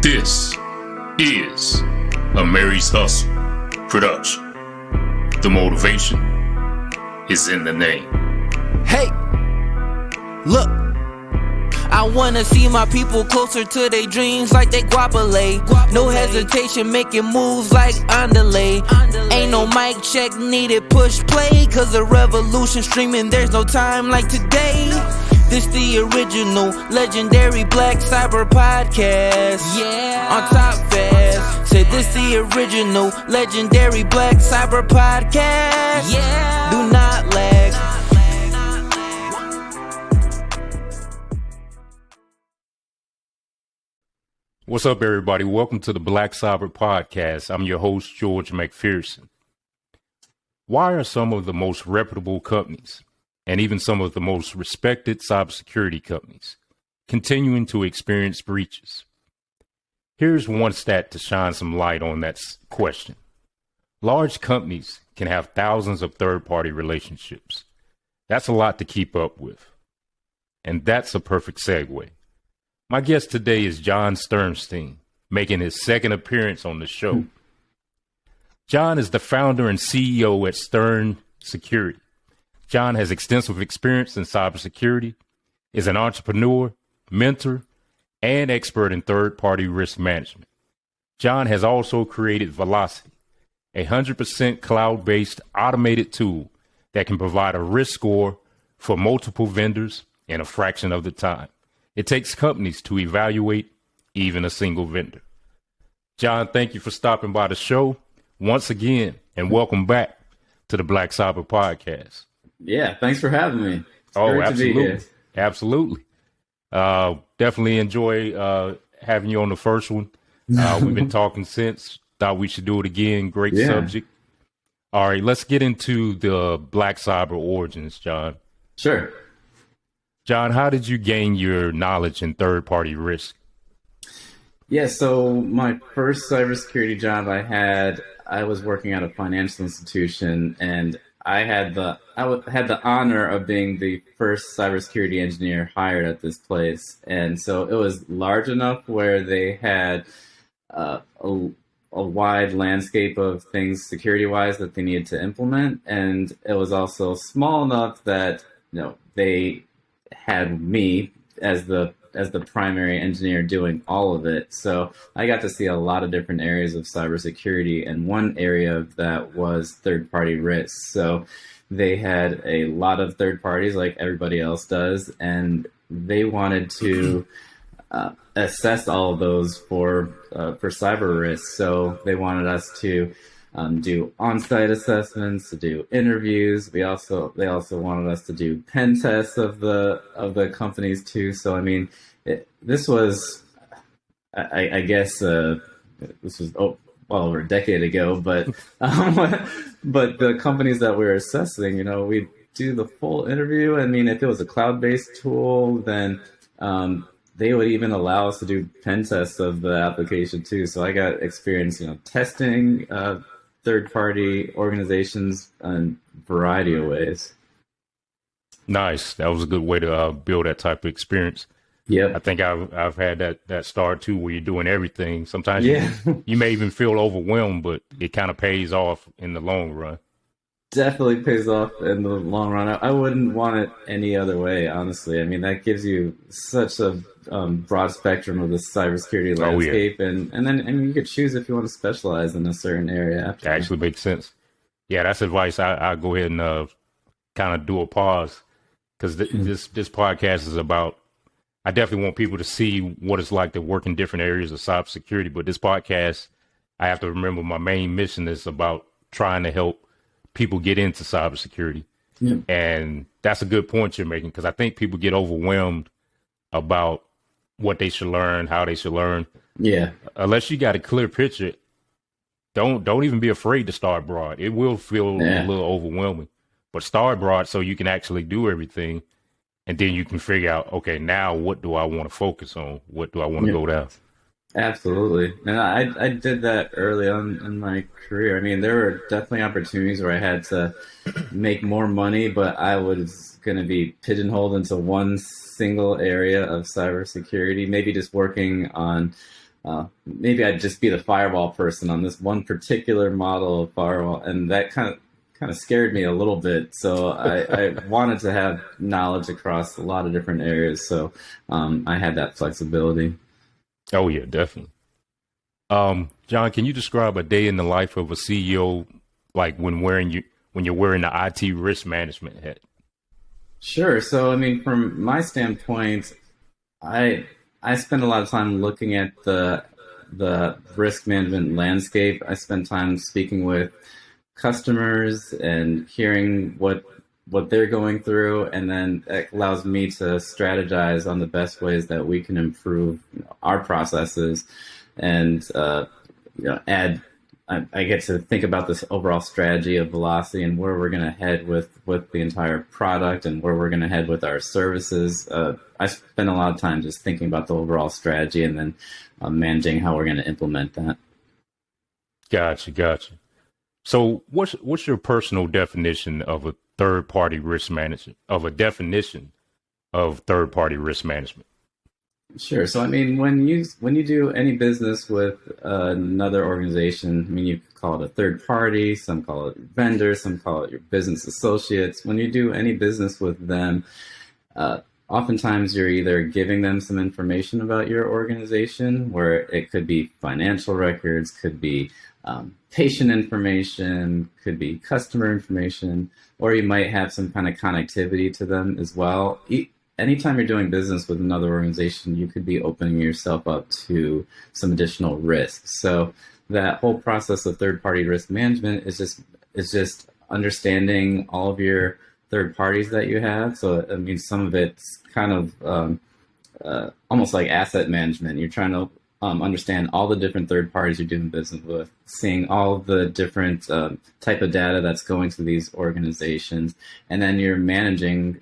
This is a Mary's Hustle production. The motivation is in the name. Hey, look, I wanna see my people closer to their dreams like they guapole. No hesitation, making moves like underlay. Ain't no mic check needed, push play. Cause the revolution streaming, there's no time like today. This the original, legendary Blak Cyber Podcast. Yeah, on top fast. Say this the original, legendary Blak Cyber Podcast. Yeah, do not lag. What's up, everybody? Welcome to the Blak Cyber Podcast. I'm your host, George McPherson. Why are some of the most reputable companies, and even some of the most respected cybersecurity companies, continuing to experience breaches? Here's one stat to shine some light on that question. Large companies can have thousands of third-party relationships. That's a lot to keep up with. And that's a perfect segue. My guest today is Jon Sternstein, making his second appearance on the show. Jon is the founder and CEO at Stern Security. Jon has extensive experience in cybersecurity, is an entrepreneur, mentor, and expert in third-party risk management. Jon has also created Velocity, a 100% cloud-based automated tool that can provide a risk score for multiple vendors in a fraction of the time it takes companies to evaluate even a single vendor. Jon, thank you for stopping by the show once again, and welcome back to the Blak Cyber Podcast. Yeah, thanks for having me. It's great absolutely. To be here. Absolutely. Definitely enjoy having you on the first one. We've been talking since. Thought we should do it again. Great subject. All right, let's get into the Blak Cyber origins, Jon. Sure. Jon, how did you gain your knowledge in third-party risk? Yeah, so my first cybersecurity job I was working at a financial institution, and I had the honor of being the first cybersecurity engineer hired at this place. And so it was large enough where they had a wide landscape of things security-wise that they needed to implement, and it was also small enough that they had me as the primary engineer doing all of it. So I got to see a lot of different areas of cybersecurity, and one area of that was third-party risks. So they had a lot of third parties like everybody else does, and they wanted to assess all of those for cyber risks. So they wanted us to do on-site assessments, to do interviews. They also wanted us to do pen tests of the companies too. So I mean, this was, I guess, this was well over a decade ago. But but the companies that we were assessing, we'd do the full interview. I mean, if it was a cloud-based tool, then they would even allow us to do pen tests of the application too. So I got experience, testing third-party organizations in a variety of ways. Nice. That was a good way to build that type of experience. Yeah, I think I've had that start too, where you're doing everything. Sometimes you may even feel overwhelmed, but it kind of pays off in the long run. Definitely pays off in the long run. I wouldn't want it any other way, honestly. I mean, that gives you such a broad spectrum of the cybersecurity landscape, and then you could choose if you want to specialize in a certain area. After. That actually makes sense. Yeah, that's advice. I'll go ahead and kind of do a pause, because this podcast is about, I definitely want people to see what it's like to work in different areas of cybersecurity. But this podcast, I have to remember my main mission is about trying to help people get into cybersecurity. Yeah. And that's a good point you're making, because I think people get overwhelmed about what they should learn, how they should learn. Yeah. Unless you got a clear picture, don't even be afraid to start broad. It will feel a little overwhelming, but start broad so you can actually do everything. And then you can figure out, okay, now what do I want to focus on? What do I want to go down? Absolutely. And I did that early on in my career. I mean, there were definitely opportunities where I had to make more money, but I was going to be pigeonholed into one single area of cybersecurity, maybe just working on, maybe I'd just be the firewall person on this one particular model of firewall. And that kind of scared me a little bit. So I wanted to have knowledge across a lot of different areas. So I had that flexibility. Oh yeah, definitely. Jon, can you describe a day in the life of a CEO, like when you're wearing the IT risk management hat? Sure. So, I mean, from my standpoint, I spend a lot of time looking at the risk management landscape. I spend time speaking with customers and hearing what they're going through, and then it allows me to strategize on the best ways that we can improve our processes and add. I get to think about this overall strategy of velocity and where we're going to head with the entire product and where we're going to head with our services. I spend a lot of time just thinking about the overall strategy and then managing how we're going to implement that. Gotcha. So what's your personal definition of a third-party risk management, third-party risk management? Sure. So, I mean, when you do any business with another organization, I mean, you call it a third party, some call it vendor, some call it your business associates. When you do any business with them, oftentimes you're either giving them some information about your organization, where it could be financial records, could be patient information, could be customer information, or you might have some kind of connectivity to them as well. Anytime you're doing business with another organization, you could be opening yourself up to some additional risks. So that whole process of third-party risk management is just understanding all of your third parties that you have. So I mean, some of it's kind of almost like asset management. You're trying to understand all the different third parties you're doing business with, seeing all the different type of data that's going to these organizations, and then you're managing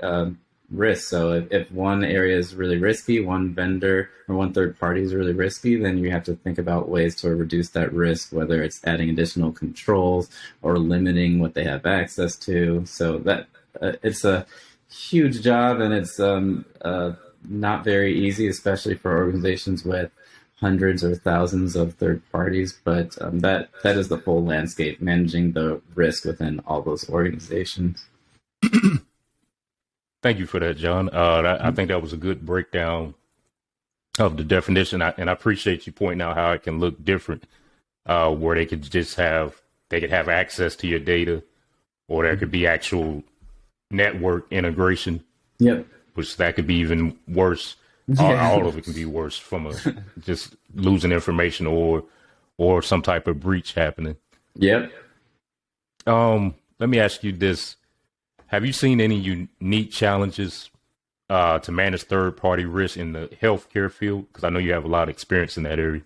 risk. So if one area is really risky, one vendor or one third party is really risky, then you have to think about ways to reduce that risk, whether it's adding additional controls or limiting what they have access to. So that it's a huge job, and it's not very easy, especially for organizations with hundreds or thousands of third parties. But that is the full landscape, managing the risk within all those organizations. Thank you for that, Jon. I think that was a good breakdown of the definition, and I appreciate you pointing out how it can look different, where they could have access to your data, or there could be actual network integration. Yep. Which that could be even worse. Yeah. All of it can be worse from just losing information or some type of breach happening. Yep. Let me ask you this. Have you seen any unique challenges to manage third-party risk in the healthcare field? Because I know you have a lot of experience in that area.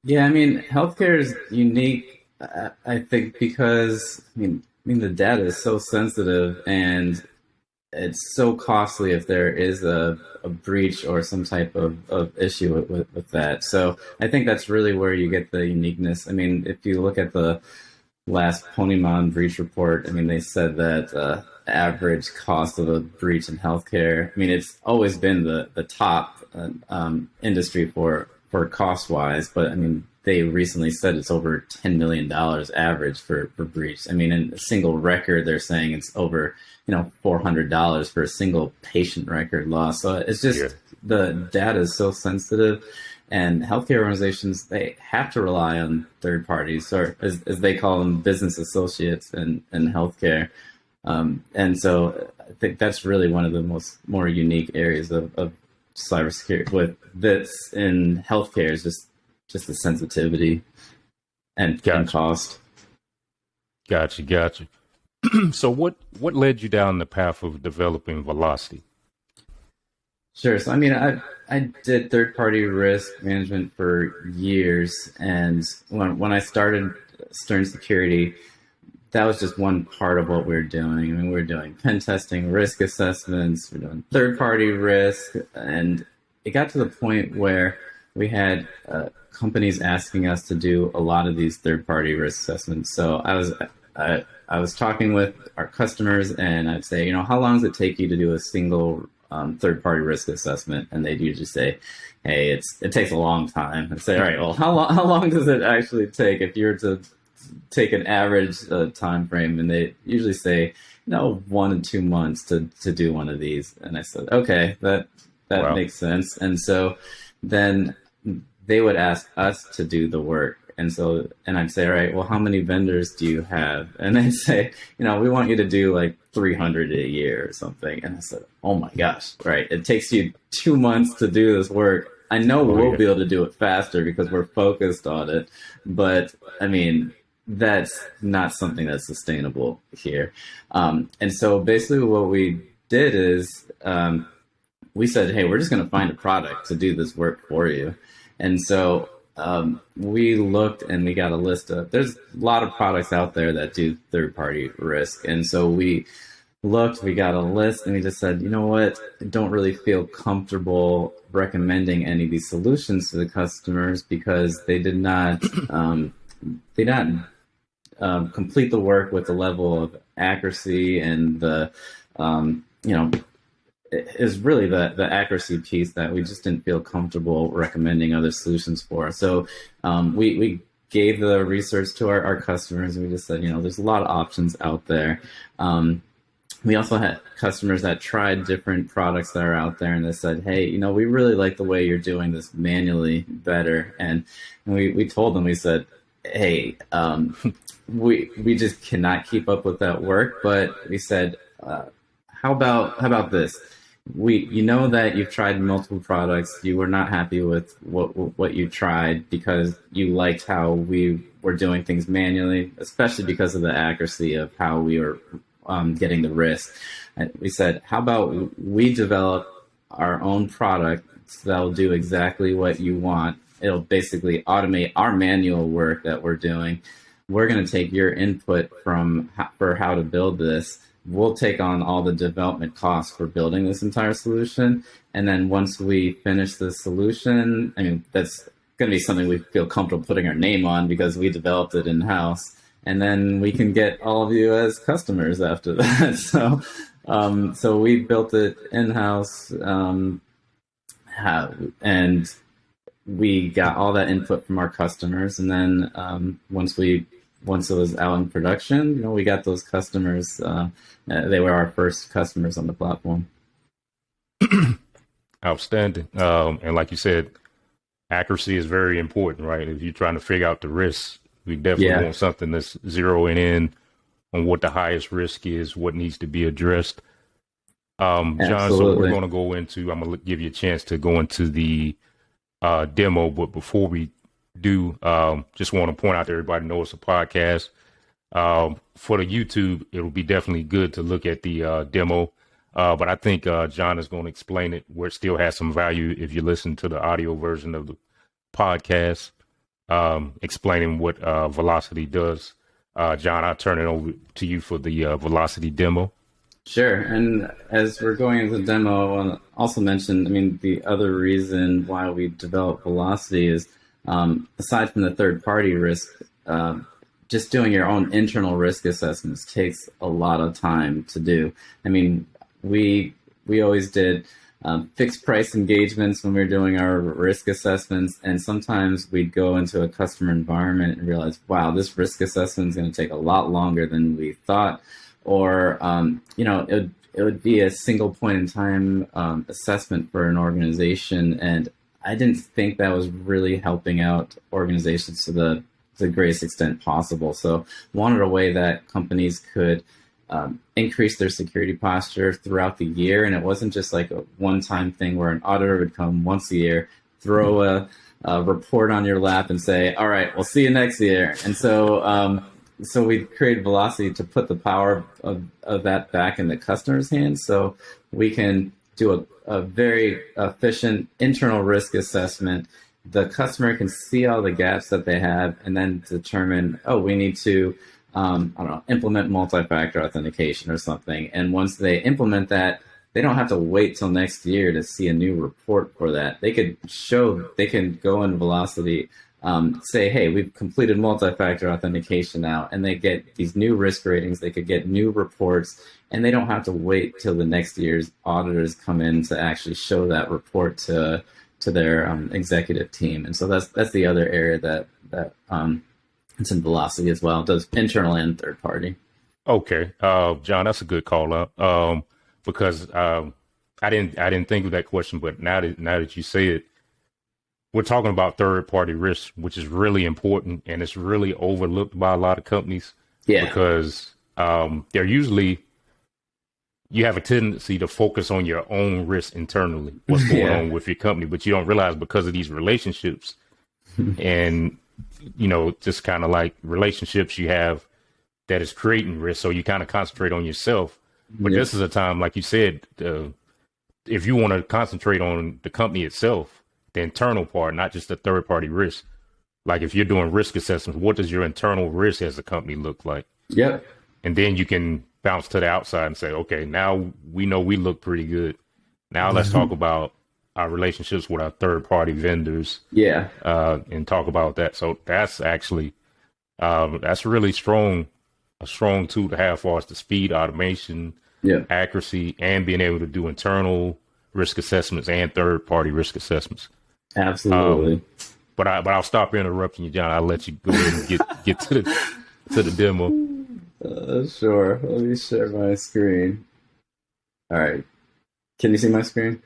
Yeah, I mean, healthcare is unique, I think, because I mean, the data is so sensitive and it's so costly if there is a breach or some type of issue with that. So I think that's really where you get the uniqueness. I mean, if you look at the last Ponymon breach report, I mean, they said that average cost of a breach in healthcare, I mean, it's always been the top industry for cost-wise, but I mean, they recently said it's over $10 million average for breach. I mean, in a single record, they're saying it's over, $400 for a single patient record loss. So it's just the data is so sensitive, and healthcare organizations, they have to rely on third parties, or as they call them, business associates in healthcare. And so I think that's really one of the more unique areas of cybersecurity with this in healthcare is just the sensitivity and cost. Gotcha. So what led you down the path of developing Velocity? Sure. So, I mean, I did third-party risk management for years. And when I started Stern Security, that was just one part of what we were doing. I mean, we were doing pen testing, risk assessments, we're doing third-party risk. And it got to the point where we had companies asking us to do a lot of these third-party risk assessments. So I was talking with our customers, and I'd say, how long does it take you to do a single third-party risk assessment? And they'd usually say, hey, it takes a long time. I'd say, all right, well, how long does it actually take if you're to take an average time frame? And they usually say, 1 to 2 months to do one of these. And I said, okay, that Wow. makes sense. And so then they would ask us to do the work. And I'd say, all right, well, how many vendors do you have? And they'd say, we want you to do like 300 a year or something. And I said, oh my gosh, right. It takes you 2 months to do this work. I know we'll be able to do it faster because we're focused on it. But I mean, that's not something that's sustainable here. And so basically what we did is we said, hey, we're just going to find a product to do this work for you. And so we looked and we got a list of, there's a lot of products out there that do third-party risk. And so we looked, we got a list, and we just said, you know what, I don't really feel comfortable recommending any of these solutions to the customers because they did not complete the work with the level of accuracy and the, is really the accuracy piece that we just didn't feel comfortable recommending other solutions for. So we gave the research to our customers, and we just said, there's a lot of options out there. We also had customers that tried different products that are out there, and they said, hey, we really like the way you're doing this manually better. And we told them, we said, hey, we just cannot keep up with that work. But we said, how about this? You know that you've tried multiple products. You were not happy with what you tried because you liked how we were doing things manually, especially because of the accuracy of how we were getting the risk. And we said, how about we develop our own product that'll do exactly what you want? It'll basically automate our manual work that we're doing. We're going to take your input for how to build this. We'll take on all the development costs for building this entire solution. And then once we finish the solution, that's going to be something we feel comfortable putting our name on because we developed it in-house. And then we can get all of you as customers after that. So we built it in-house, and we got all that input from our customers. And then once it was out in production, we got those customers. They were our first customers on the platform. Outstanding. And like you said, accuracy is very important, right? If you're trying to figure out the risks, we definitely want something that's zeroing in on what the highest risk is, what needs to be addressed. John, so we're going to go into, I'm going to give you a chance to go into the demo, but before we do, just want to point out to everybody, know it's a podcast. For the YouTube, it'll be definitely good to look at the demo, but I think John is going to explain it where it still has some value if you listen to the audio version of the podcast, explaining what Velocity does. John, I'll turn it over to you for the Velocity demo. Sure. And as we're going into the demo, I want to also mention, the other reason why we developed Velocity is, aside from the third-party risk, just doing your own internal risk assessments takes a lot of time to do. We always did fixed price engagements when we were doing our risk assessments, and sometimes we'd go into a customer environment and realize, wow, this risk assessment is going to take a lot longer than we thought, or it would be a single point in time assessment for an organization, and I didn't think that was really helping out organizations to the greatest extent possible. So wanted a way that companies could increase their security posture throughout the year. And it wasn't just like a one-time thing where an auditor would come once a year, throw a report on your lap and say, all right, we'll see you next year. And so we created Velocity to put the power of that back in the customer's hands, so we can do a very efficient internal risk assessment. The customer can see all the gaps that they have and then determine, we need to, implement multi-factor authentication or something. And once they implement that, they don't have to wait till next year to see a new report for that. They can go in Velocity, say, hey, we've completed multi-factor authentication now, and they get these new risk ratings. They could get new reports, and they don't have to wait till the next year's auditors come in to actually show that report to their executive team. And so that's the other area that it's in Velocity as well. It does internal and third party. Okay, John, that's a good call out, because I didn't think of that question, but now that you say it, we're talking about third party risk, which is really important, and it's really overlooked by a lot of companies. Yeah, because they're usually, you have a tendency to focus on your own risk internally, what's going on with your company, but you don't realize because of these relationships and, just kind of like relationships you have that is creating risk. So you kind of concentrate on yourself. But this is a time, like you said, if you want to concentrate on the company itself, the internal part, not just the third party risk. Like if you're doing risk assessments, what does your internal risk as a company look like? Yep. And then you can bounce to the outside and say, okay, now we know we look pretty good. Now let's talk about our relationships with our third party vendors. Yeah. And talk about that. So that's actually, that's really a strong tool to have for us to speed automation, accuracy, and being able to do internal risk assessments and third party risk assessments. Absolutely. But I'll stop interrupting you, John. I'll let you go ahead and get to the demo. Sure. Let me share my screen. All right. Can you see my screen?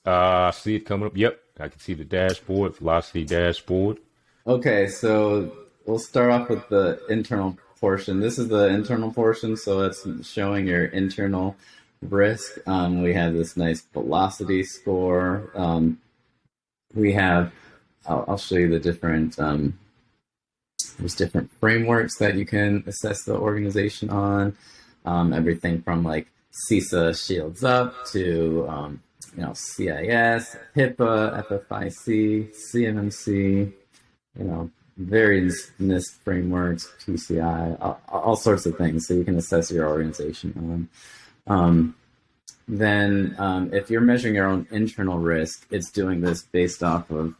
I see it coming up. Yep. I can see the dashboard, Velocity dashboard. Okay. So we'll start off with the internal portion. This is the internal portion. So it's showing your internal risk. We have this nice velocity score. We have, I'll show you the different, there's different frameworks that you can assess the organization on. Everything from like CISA Shields Up to, CIS, HIPAA, FFIC, CMMC, various NIST frameworks, PCI, all sorts of things. So you can assess your organization on. Then if you're measuring your own internal risk, it's doing this based off of,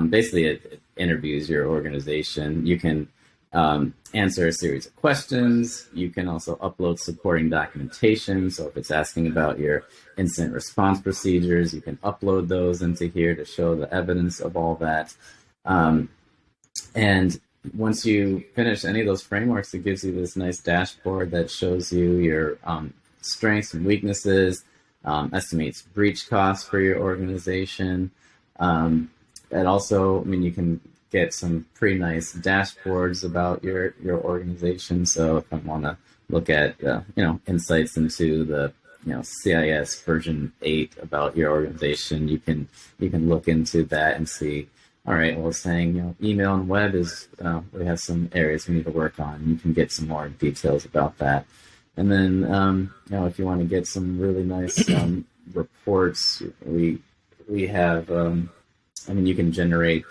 basically it interviews your organization. You can answer a series of questions. You can also upload supporting documentation. So if it's asking about your incident response procedures, you can upload those into here to show the evidence of all that. And once you finish any of those frameworks, it gives you this nice dashboard that shows you your strengths and weaknesses, estimates breach costs for your organization. And also, you can get some pretty nice dashboards about your organization. So if I want to look at, insights into the, CIS version 8 about your organization, you can look into that and see, all right, well, it's saying, email and web is, we have some areas we need to work on. You can get some more details about that. And then, if you want to get some really nice reports, we have, you can generate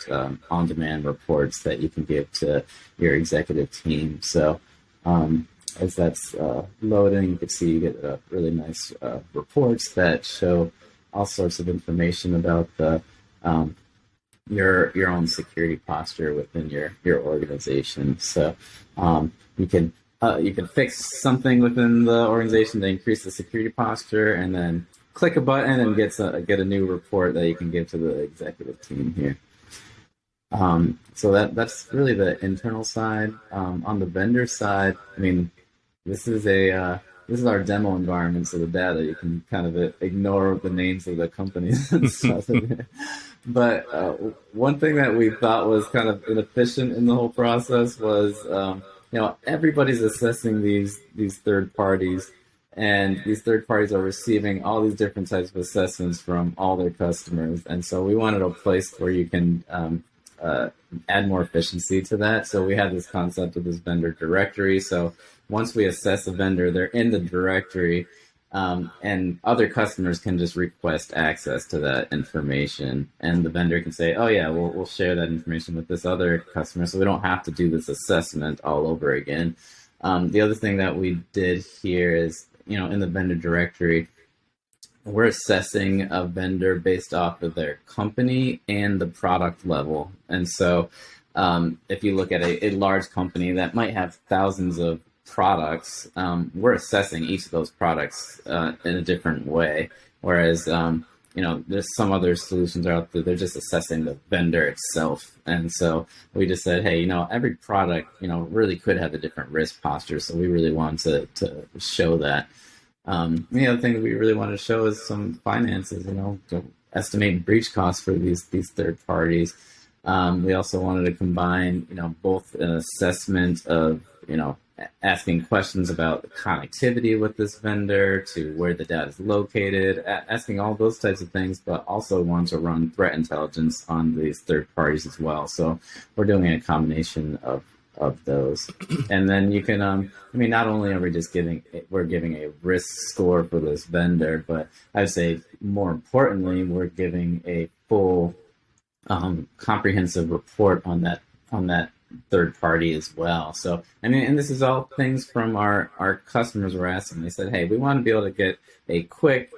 on-demand reports that you can give to your executive team. So as that's loading, you can see you get really nice reports that show all sorts of information about the your own security posture within your organization. So you can fix something within the organization to increase the security posture, and then click a button and get a new report that you can give to the executive team here. So that's really the internal side. On the vendor side, this is our demo environment, so the data, you can kind of ignore the names of the companies and stuff in there. But one thing that we thought was kind of inefficient in the whole process was, everybody's assessing these third parties, and these third parties are receiving all these different types of assessments from all their customers. And so we wanted a place where you can add more efficiency to that. So we had this concept of this vendor directory. So once we assess a vendor, they're in the directory, and other customers can just request access to that information. And the vendor can say, oh yeah, we'll share that information with this other customer, so we don't have to do this assessment all over again. The other thing that we did here is, in the vendor directory, we're assessing a vendor based off of their company and the product level. And so if you look at a large company that might have thousands of products, we're assessing each of those products in a different way. Whereas, there's some other solutions out there, they're just assessing the vendor itself. And so we just said, hey, every product, really could have a different risk posture. So we really wanted to show that. The other thing that we really wanted to show is some finances, to estimate breach costs for these third parties. We also wanted to combine, both an assessment of, asking questions about the connectivity with this vendor to where the data is located, asking all those types of things, but also want to run threat intelligence on these third parties as well. So we're doing a combination of those. And then you can, not only are we just giving a risk score for this vendor, but I'd say more importantly, we're giving a full comprehensive report on that third party as well. So, and this is all things from our customers were asking. They said, hey, we want to be able to get a quick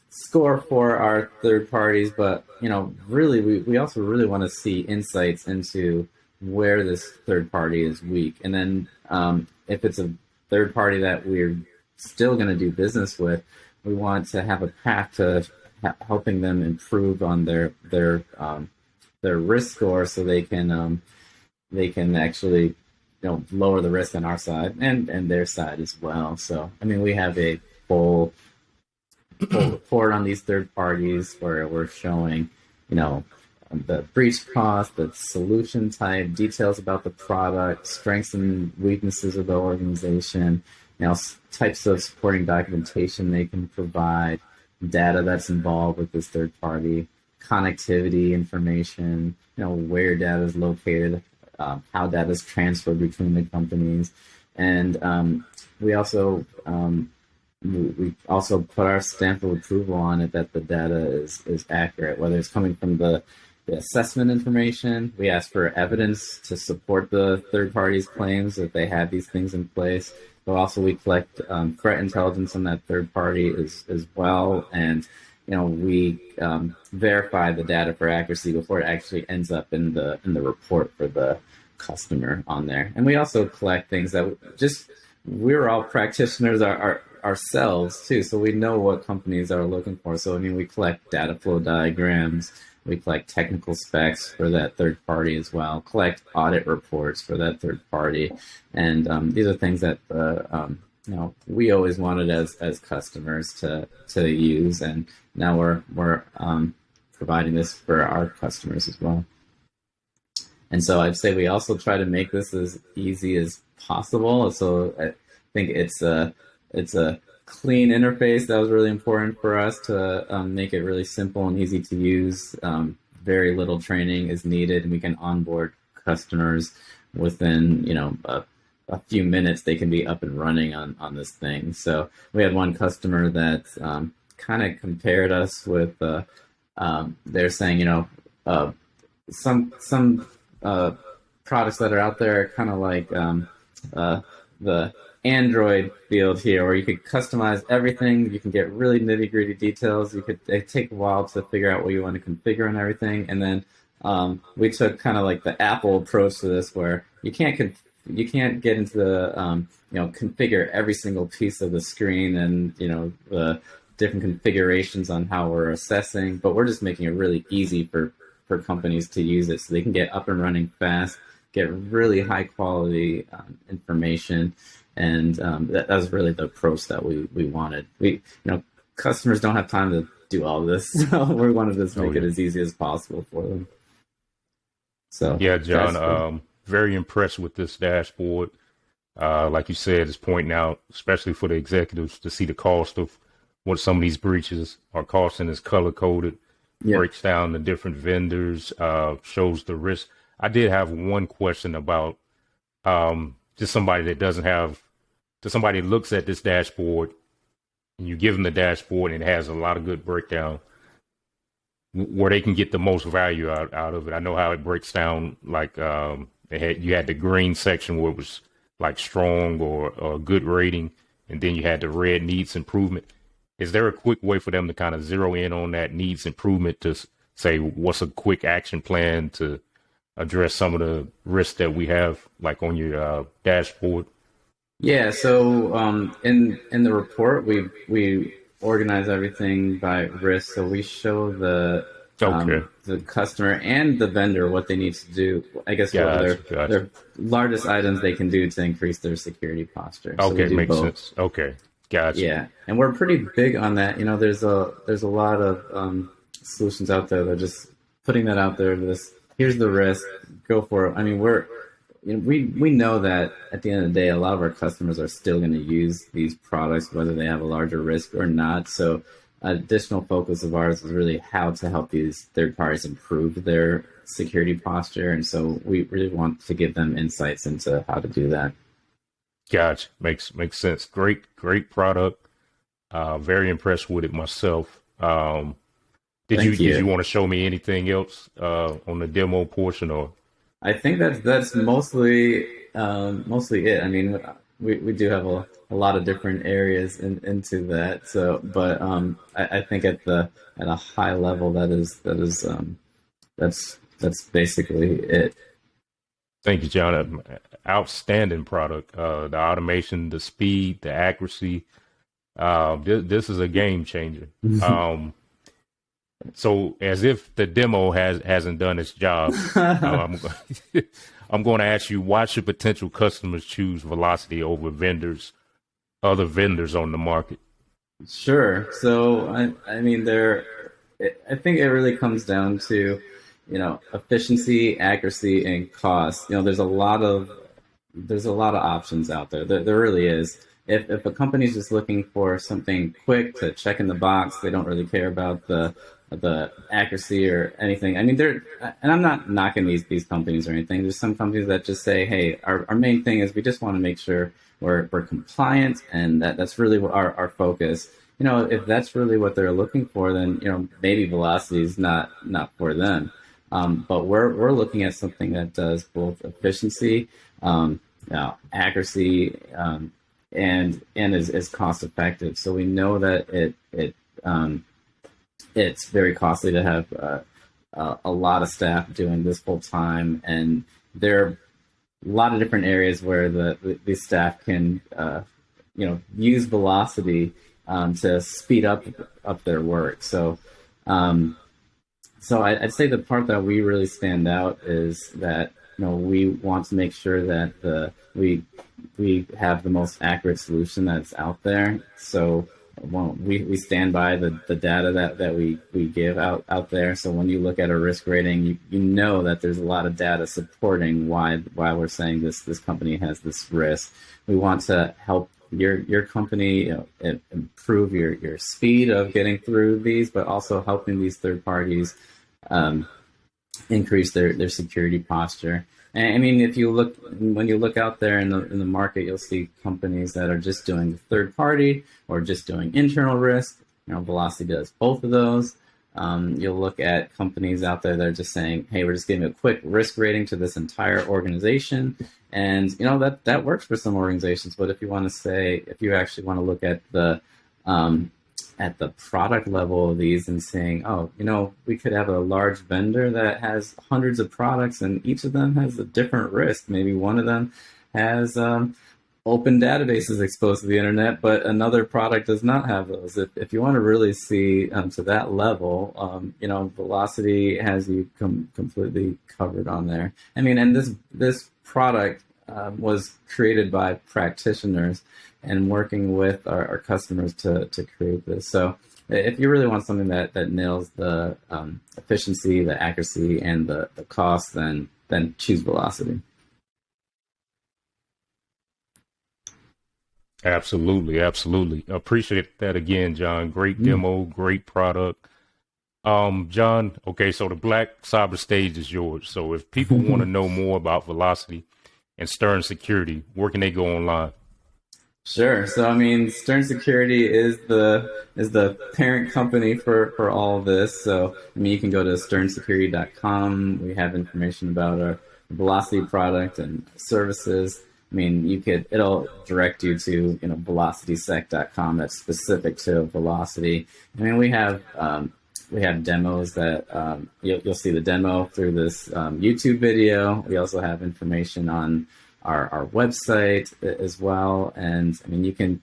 score for our third parties, but, really, we also really want to see insights into where this third party is weak. And then if it's a third party that we're still going to do business with, we want to have a path to helping them improve on their risk score, so they can actually lower the risk on our side and their side as well. So we have a full report on these third parties where we're showing the breach cost, the solution type, details about the product, strengths and weaknesses of the organization, types of supporting documentation they can provide, data that's involved with this third party, connectivity information, where data is located, how data is transferred between the companies. And we also put our stamp of approval on it that the data is accurate, whether it's coming from the assessment information. We ask for evidence to support the third party's claims that they have these things in place. But also we collect threat intelligence on that third party as well. And we verify the data for accuracy before it actually ends up in the report for the customer on there. And we also collect things that we're all practitioners ourselves too, so we know what companies are looking for. So we collect data flow diagrams, we collect technical specs for that third party as well, collect audit reports for that third party, and these are things that we always wanted as customers to use, and now we're providing this for our customers as well. And so I'd say we also try to make this as easy as possible. So I think it's a clean interface. That was really important for us to make it really simple and easy to use. Very little training is needed, and we can onboard customers within a few minutes. They can be up and running on this thing. So we had one customer that kind of compared us with. They're saying some products that are out there are kind of like the Android field here, where you could customize everything. You can get really nitty gritty details. It take a while to figure out what you want to configure and everything. And then we took kind of like the Apple approach to this, where you can't get into the configure every single piece of the screen and the different configurations on how we're assessing, but we're just making it really easy for companies to use it, so they can get up and running fast, get really high quality information. And that was really the approach that we wanted. Customers don't have time to do all this, so we wanted to just make it as easy as possible for them. So yeah, Jon, very impressed with this dashboard. Like you said, it's pointing out, especially for the executives, to see the cost of what some of these breaches are costing. Is color coded, breaks down the different vendors, shows the risk. I did have one question about just somebody that doesn't have, to somebody that looks at this dashboard and you give them the dashboard and it has a lot of good breakdown, where they can get the most value out of it. I know how it breaks down, like you had the green section where it was like strong or good rating, and then you had the red needs improvement. Is there a quick way for them to kind of zero in on that needs improvement to say what's a quick action plan to address some of the risks that we have, like on your dashboard? Yeah, so in the report, we organize everything by risk. So we show the customer and the vendor what they need to do. I guess what are their largest items they can do to increase their security posture. So okay, makes sense. Okay, gotcha. Yeah, and we're pretty big on that. There's a lot of solutions out there that are just putting that out there. Here's the risk, go for it. I mean, we know that at the end of the day, a lot of our customers are still going to use these products, whether they have a larger risk or not. So additional focus of ours is really how to help these third parties improve their security posture. And so we really want to give them insights into how to do that. Gotcha. Makes sense. Great product. Very impressed with it myself. Did you want to show me anything else on the demo portion, or? I think that's mostly it. I mean, we do have a lot of different areas into that. So, but I think at a high level, that's basically it. Thank you, John. Outstanding product. The automation, the speed, the accuracy. This is a game changer. So, as if the demo hasn't done its job, I'm going to ask you, why should potential customers choose Velocity over other vendors on the market? Sure. So, I mean, I think it really comes down to, efficiency, accuracy, and cost. There's a lot of options out there. There really is. If a company's just looking for something quick to check in the box, they don't really care about the accuracy or anything. I mean, and I'm not knocking these companies or anything. There's some companies that just say, hey, our main thing is we just want to make sure we're compliant, and that's really our focus. If that's really what they're looking for, then maybe Velocity is not for them. But we're looking at something that does both efficiency, accuracy, and is cost effective. So we know that it's very costly to have a lot of staff doing this full time, and there are a lot of different areas where the staff can use Velocity to speed up their work. So I'd say the part that we really stand out is that we want to make sure that we have the most accurate solution that's out there. So we stand by the data that we give out there. So when you look at a risk rating, you know that there's a lot of data supporting why we're saying this company has this risk. We want to help your company improve your speed of getting through these, but also helping these third parties increase their security posture. And I mean, when you look out there in the market, you'll see companies that are just doing third party or just doing internal risk. Velocity does both of those. You'll look at companies out there that are just saying, hey, we're just giving a quick risk rating to this entire organization. And, that works for some organizations. But if you actually want to look at the product level of these and saying, we could have a large vendor that has hundreds of products and each of them has a different risk. Maybe one of them has open databases exposed to the internet, but another product does not have those. If you want to really see to that level, Velocity has you completely covered on there. I mean, and this product was created by practitioners and working with our customers to create this. So if you really want something that nails the efficiency, the accuracy, and the cost, then choose Velocity. Absolutely. Appreciate that again, John. Great demo, great product. John, okay, so the Blak Cyber stage is yours. So if people want to know more about Velocity and Stern Security, where can they go online? Sure. So, I mean, Stern Security is the parent company for all of this. So, I mean, you can go to sternsecurity.com. We have information about our Velocity product and services. I mean, it'll direct you to, velocitysec.com that's specific to velocity. I mean, we have demos that you'll see the demo through this YouTube video. We also have information on our website as well. And I mean, you can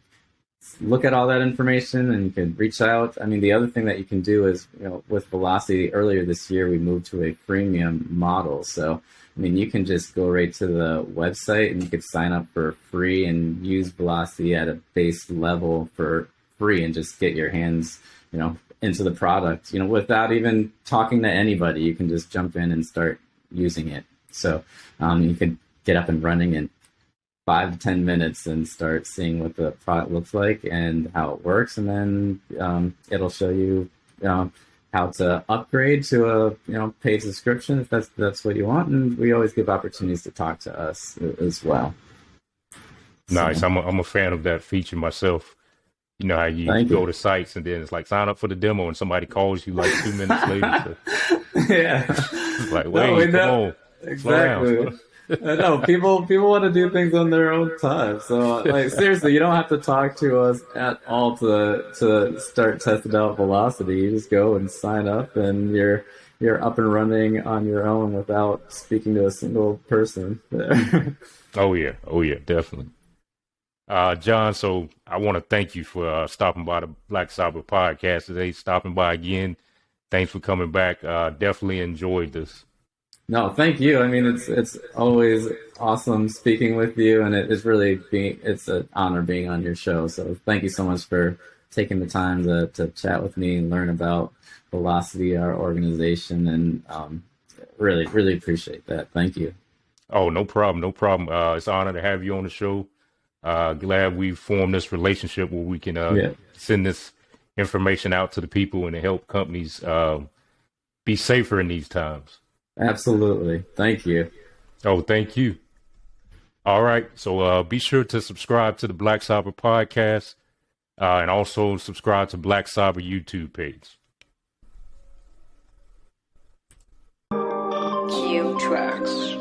look at all that information and you can reach out. I mean, the other thing that you can do is, with Velocity, earlier this year, we moved to a freemium model. So, I mean, you can just go right to the website and you could sign up for free and use Velocity at a base level for free and just get your hands, into the product, without even talking to anybody. You can just jump in and start using it. So you could get up and running in 5 to 10 minutes and start seeing what the product looks like and how it works. And then it'll show you, how to upgrade to a paid subscription if that's what you want. And we always give opportunities to talk to us as well. Nice. So, I'm a fan of that feature myself. You know how you go to sites and then it's like sign up for the demo and somebody calls you like 2 minutes later. Yeah. It's like, wait, come on. Exactly. No, people want to do things on their own time. So, like, seriously, you don't have to talk to us at all to start testing out Velocity. You just go and sign up, and you're up and running on your own without speaking to a single person. Oh yeah, definitely. Jon, so I want to thank you for stopping by the Blak Cyber Podcast today. Stopping by again. Thanks for coming back. Definitely enjoyed this. No, thank you. I mean, it's always awesome speaking with you, and it's an honor being on your show. So thank you so much for taking the time to chat with me and learn about Velocity, our organization, and really, really appreciate that. Thank you. Oh, no problem. It's an honor to have you on the show. Glad we formed this relationship where we can send this information out to the people and to help companies be safer in these times. Absolutely. Thank you. Oh, thank you. All right. So be sure to subscribe to the Blak Cyber Podcast and also subscribe to Blak Cyber YouTube page. Q Tracks.